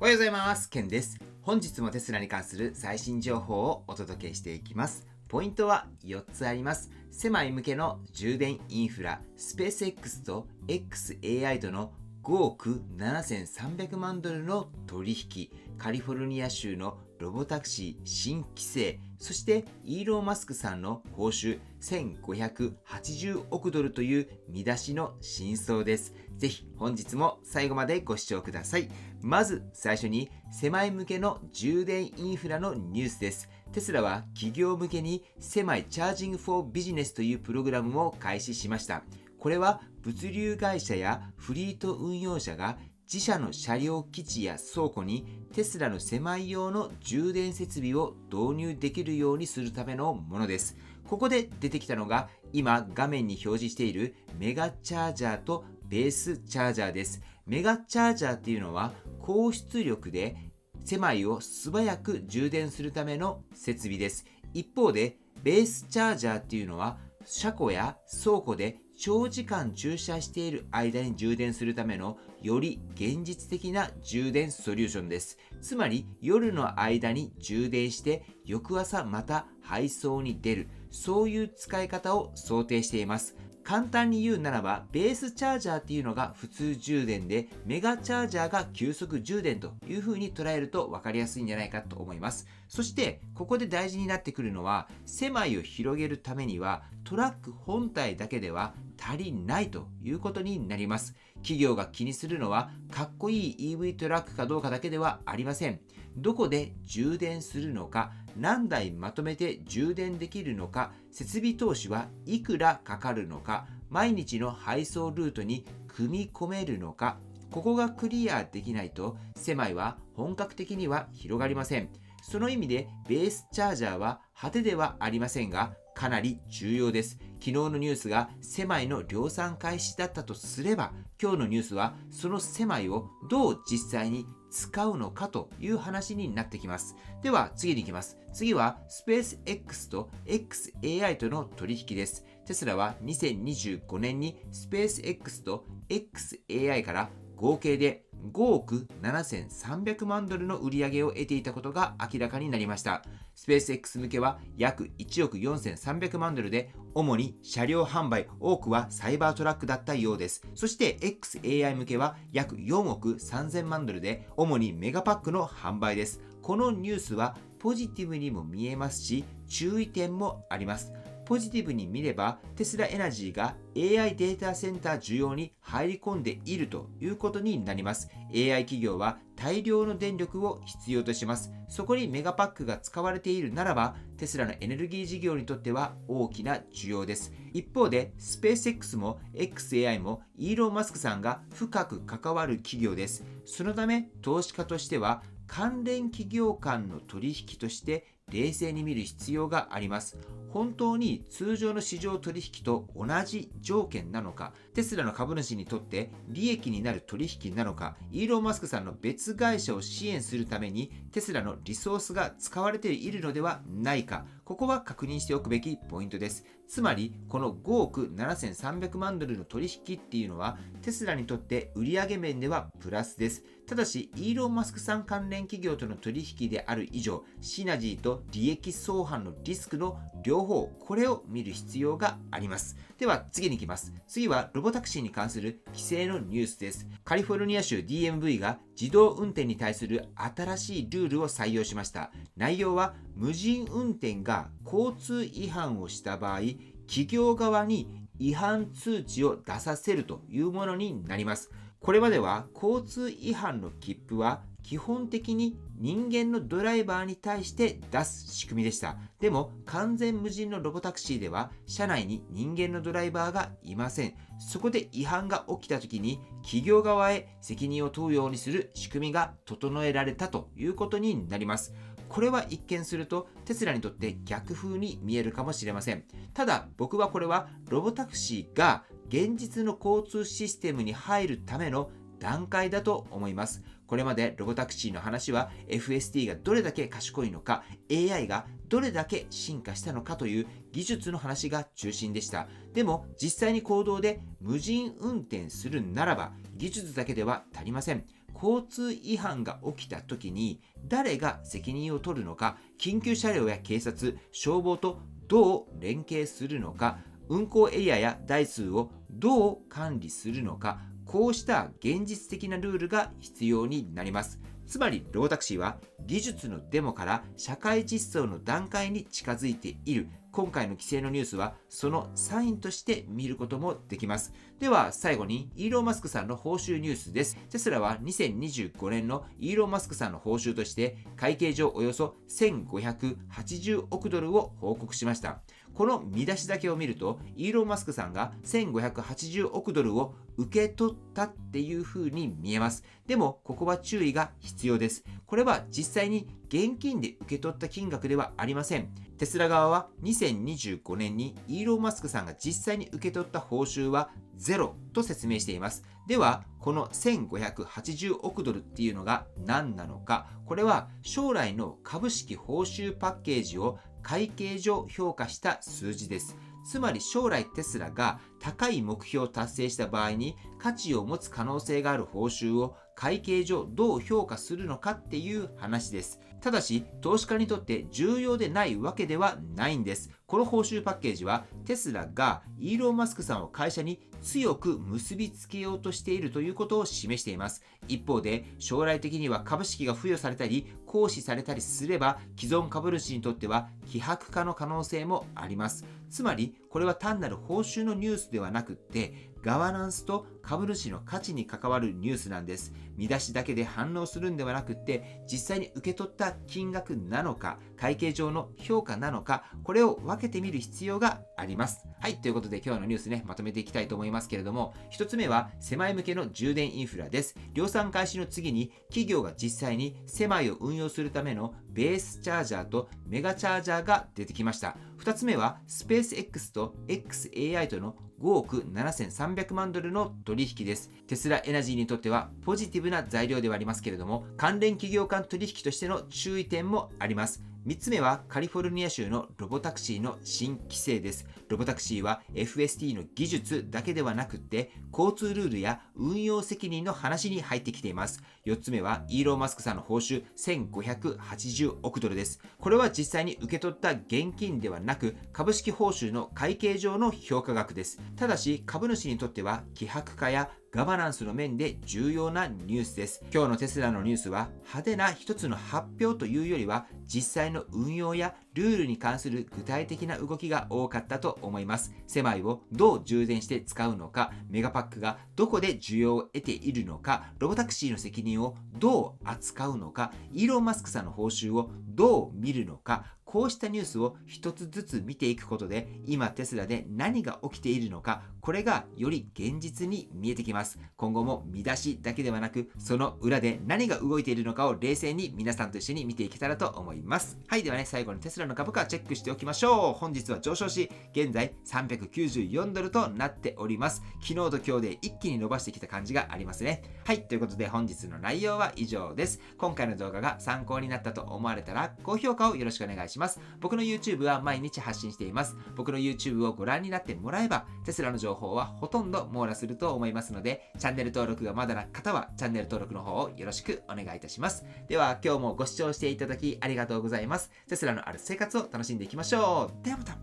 おはようございます。ケンです。本日もテスラに関する最新情報をお届けしていきます。ポイントは4つあります。狭い向けの充電インフラ、スペース X と XAI との5億7300万ドルの取引、カリフォルニア州のロボタクシー新規制、そしてイーロン・マスクさんの報酬1580億ドルという見出しの真相です。ぜひ本日も最後までご視聴ください。まず最初に狭い向けの充電インフラのニュースです。テスラは企業向けに狭いチャージングフォービジネスというプログラムを開始しました。これは物流会社やフリート運用者が自社の車両基地や倉庫にテスラの狭い用の充電設備を導入できるようにするためのものです。ここで出てきたのが今画面に表示しているメガチャージャーとベースチャージャーです。メガチャージャーっていうのは高出力で狭いを素早く充電するための設備です。一方でベースチャージャーっていうのは車庫や倉庫で長時間駐車している間に充電するためのより現実的な充電ソリューションです。つまり夜の間に充電して翌朝また配送に出る、そういう使い方を想定しています。簡単に言うならばベースチャージャーっていうのが普通充電でメガチャージャーが急速充電という風に捉えると分かりやすいんじゃないかと思います。そしてここで大事になってくるのは狭いを広げるためにはトラック本体だけでは足りないということになります。企業が気にするのはかっこいい EV トラックかどうかだけではありません。どこで充電するのか、何台まとめて充電できるのか、設備投資はいくらかかるのか、毎日の配送ルートに組み込めるのか、ここがクリアできないと狭いは本格的には広がりません。その意味でベースチャージャーは果てではありませんがかなり重要です。昨日のニュースが狭いの量産開始だったとすれば、今日のニュースはその狭いをどう実際に使うのかという話になってきます。では次に行きます。次はスペース X と XAI との取引です。テスラは2025年にスペース X と XAI から合計で5億7300万ドルの売り上げを得ていたことが明らかになりました。スペース X 向けは約1億4300万ドルで、主に車両販売、多くはサイバートラックだったようです。そして XAI 向けは約4億3000万ドルで、主にメガパックの販売です。このニュースはポジティブにも見えますし、注意点もあります。ポジティブに見ればテスラエナジーが AI データセンター需要に入り込んでいるということになります。AI 企業は大量の電力を必要とします。そこにメガパックが使われているならばテスラのエネルギー事業にとっては大きな需要です。一方でスペース X も XAI もイーロン・マスクさんが深く関わる企業です。そのため投資家としては関連企業間の取引として冷静に見る必要があります。本当に通常の市場取引と同じ条件なのか、テスラの株主にとって利益になる取引なのか、イーロン・マスクさんの別会社を支援するためにテスラのリソースが使われているのではないか、ここは確認しておくべきポイントです。つまりこの5億7300万ドルの取引っていうのはテスラにとって売上面ではプラスです。ただしイーロン・マスクさん関連企業との取引である以上、シナジーと利益相反のリスクの両方、これを見る必要があります。では次に行きます。次はロボタクシーに関する規制のニュースです。カリフォルニア州 DMV が自動運転に対する新しいルールを採用しました。内容は無人運転が交通違反をした場合、企業側に違反通知を出させるというものになります。これまでは交通違反の切符は基本的に人間のドライバーに対して出す仕組みでした。でも完全無人のロボタクシーでは車内に人間のドライバーがいません。そこで違反が起きた時に企業側へ責任を問うようにする仕組みが整えられたということになります。これは一見するとテスラにとって逆風に見えるかもしれません。ただ僕はこれはロボタクシーが現実の交通システムに入るための段階だと思います。これまでロボタクシーの話は FSD がどれだけ賢いのか、 AI がどれだけ進化したのかという技術の話が中心でした。でも実際に公道で無人運転するならば技術だけでは足りません。交通違反が起きた時に誰が責任を取るのか、緊急車両や警察、消防とどう連携するのか、運行エリアや台数をどう管理するのか、こうした現実的なルールが必要になります。つまりロボタクシーは技術のデモから社会実装の段階に近づいている。今回の規制のニュースはそのサインとして見ることもできます。では最後にイーロン・マスクさんの報酬ニュースです。テスラは2025年のイーロン・マスクさんの報酬として会計上およそ1580億ドルを報告しました。この見出しだけを見るとイーロン・マスクさんが1580億ドルを受け取ったっていう風に見えます。でもここは注意が必要です。これは実際に現金で受け取った金額ではありません。テスラ側は2025年にイーロン・マスクさんが実際に受け取った報酬はゼロと説明しています。ではこの1580億ドルっていうのが何なのか。これは将来の株式報酬パッケージを会計上評価した数字です。つまり将来テスラが高い目標を達成した場合に価値を持つ可能性がある報酬を会計上どう評価するのかっていう話です。ただし投資家にとって重要でないわけではないんです。この報酬パッケージはテスラがイーロン・マスクさんを会社に強く結びつけようとしているということを示しています。一方で将来的には株式が付与されたり行使されたりすれば既存株主にとっては希薄化の可能性もあります。つまりこれは単なる報酬のニュースではなくってガバナンスと株主の価値に関わるニュースなんです。見出しだけで反応するんではなくって実際に受け取った金額なのか会計上の評価なのか、これを分けてみる必要があります。はい、ということで今日のニュースね、まとめていきたいと思いますけれども、一つ目はセマイ向けの充電インフラです。量産開始の次に企業が実際にセマイを運用するためのベースチャージャーとメガチャージャーが出てきました。二つ目はスペース X と XAI との5億7300万ドルの取引です。テスラエナジーにとってはポジティブな材料ではありますけれども、関連企業間取引としての注意点もあります。3つ目はカリフォルニア州のロボタクシーの新規制です。ロボタクシーは FSD の技術だけではなくって交通ルールや運用責任の話に入ってきています。4つ目はイーロン・マスクさんの報酬1580億ドルです。これは実際に受け取った現金ではなく株式報酬の会計上の評価額です。ただし株主にとっては希薄化やガバナンスの面で重要なニュースです。今日のテスラのニュースは派手な一つの発表というよりは実際の運用やルールに関する具体的な動きが多かったと思います。セマイをどう充電して使うのか、メガパックがどこで需要を得ているのか、ロボタクシーの責任をどう扱うのか、イーロン・マスクさんの報酬をどう見るのか、こうしたニュースを一つずつ見ていくことで今テスラで何が起きているのか、これがより現実に見えてきます。今後も見出しだけではなくその裏で何が動いているのかを冷静に皆さんと一緒に見ていけたらと思います。はい、ではね、最後にテスラの株価チェックしておきましょう。本日は上昇し現在394ドルとなっております。昨日と今日で一気に伸ばしてきた感じがありますね。はい、ということで本日の内容は以上です。今回の動画が参考になったと思われたら高評価をよろしくお願いします。僕の YouTube は毎日発信しています。僕の YouTube をご覧になってもらえばテスラの情報はほとんど網羅すると思いますので、チャンネル登録がまだな方はチャンネル登録の方をよろしくお願いいたします。では今日もご視聴していただきありがとうございます。テスラのある生活を楽しんでいきましょう。ではまた。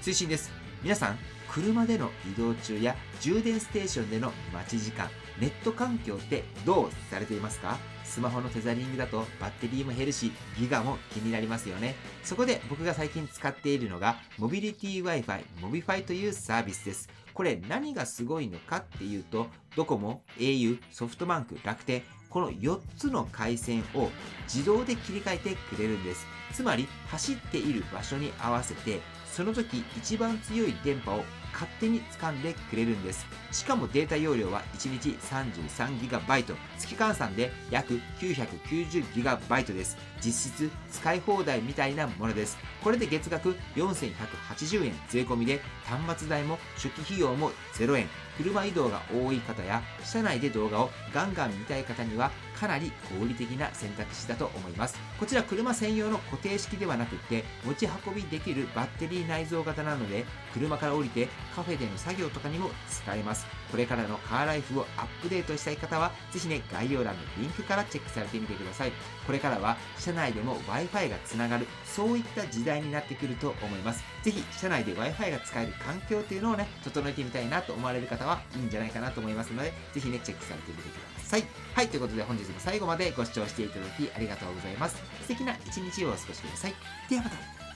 追伸です。皆さん車での移動中や充電ステーションでの待ち時間、ネット環境ってどうされていますか？スマホのテザリングだとバッテリーも減るしギガも気になりますよね。そこで僕が最近使っているのがモビリティ Wi-Fi モビファイというサービスです。これ何がすごいのかっていうと、ドコモ、au、ソフトバンク、楽天、この4つの回線を自動で切り替えてくれるんです。つまり走っている場所に合わせてその時一番強い電波を勝手に掴んでくれるんです。しかもデータ容量は1日 33GB、月換算で約 990GB です。実質使い放題みたいなものです。これで月額4180円税込みで、端末代も初期費用も0円。車移動が多い方や車内で動画をガンガン見たい方にはかなり合理的な選択肢だと思います。こちら車専用の固定式ではなくて、持ち運びできるバッテリー内蔵型なので、車から降りてカフェでの作業とかにも使えます。これからのカーライフをアップデートしたい方は、ぜひね、概要欄のリンクからチェックされてみてください。これからは車内でも Wi-Fi がつながる、そういった時代になってくると思います。ぜひ車内で Wi-Fi が使える環境っていうのをね、整えてみたいなと思われる方はいいんじゃないかなと思いますので、ぜひね、チェックされてみてください。はい、ということで本日も最後までご視聴していただきありがとうございます。素敵な一日をお過ごしください。ではまた。